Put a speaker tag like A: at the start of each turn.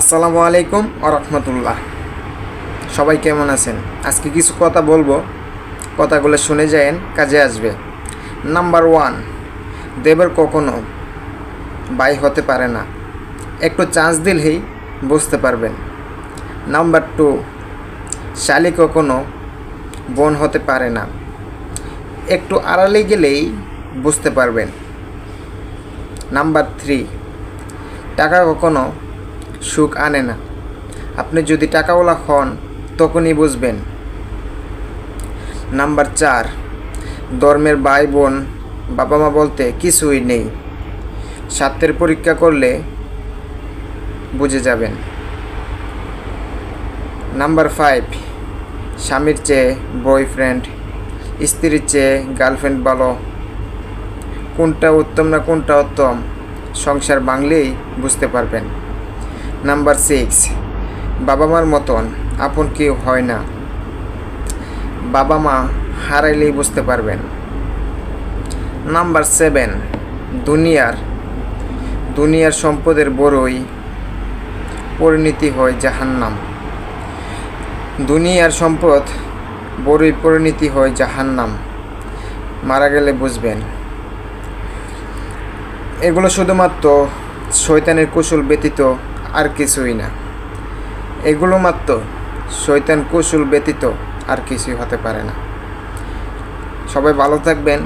A: আসসালামু আলাইকুম ওয়া রাহমাতুল্লাহ। সবাই কেমন আছেন? আজকে কিছু কথা বলবো, কথাগুলো শুনে যায়েন, কাজে আসবে। নাম্বার 1, দেবর কখনো ভাই হতে পারে না, একটু চান্স দিলেই বুঝতে পারবেন। নাম্বার 2, শালি কখনো বোন হতে পারে না, একটু আড়ালে গেলেই বুঝতে পারবেন। নাম্বার 3, টাকা কখনো সুখ আনে না, আপনি যদি টাকাওয়ালা হন তখনই বুঝবেন। নাম্বার 4, ধর্মের ভাই বোন বাবা মা বলতে কিছুই নেই, স্বার্থের পরীক্ষা করলে বুঝে যাবেন। নাম্বার 5, স্বামীর চেয়ে বয়ফ্রেন্ড, স্ত্রীর চেয়ে গার্লফ্রেন্ড ভালো। কোনটা উত্তম না কোনটা উত্তম সংসার ভাঙলেই বুঝতে পারবেন। নাম্বার 6, বাবা মার মতন আপন কেউ হয় না, বাবা মা হারাইলেই বুঝতে পারবেন। নাম্বার 7, দুনিয়ার সম্পদের বড়ই পরিণতি হয় জাহান্নাম, দুনিয়ার সম্পদ বড়ই পরিণতি হয় জাহান্নাম, মারা গেলে বুঝবেন। এগুলো শুধুমাত্র শয়তানের কৌশল ব্যতীত আর কিছুই না, এগুলো মাত্র শয়তান কৌশল ব্যতীত আর কিছুই হতে পারে না। সবাই ভালো থাকবেন।